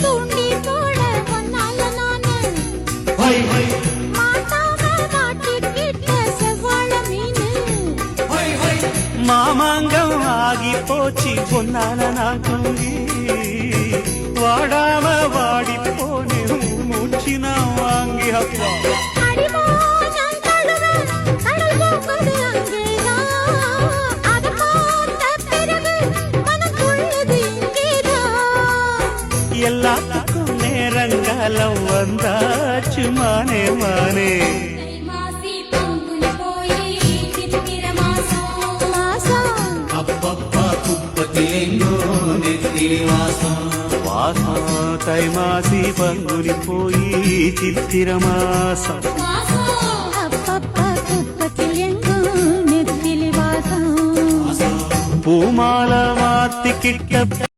தூண்டி போட ஒன்னால நானு மாட்டாம மாட்டிக்கிட்ட செவ்வாழ மீனு மாமாங்கம் ஆகி போச்சு பொன்னால நான் தூங்கி வாடாம வாடி போனே மூச்சு நான் வாங்கி அப்பா எல்லாத்துக்கும் நேரங்காலம் வந்தாச்சு மானே மானே அப்பப்பா குப்பத்திலேங்கோ நெத்திலி வாசம் வாசம் தை மாசி பங்குனி போய் சித்திர மாசம் பூமால மாத்திக்கிட்ட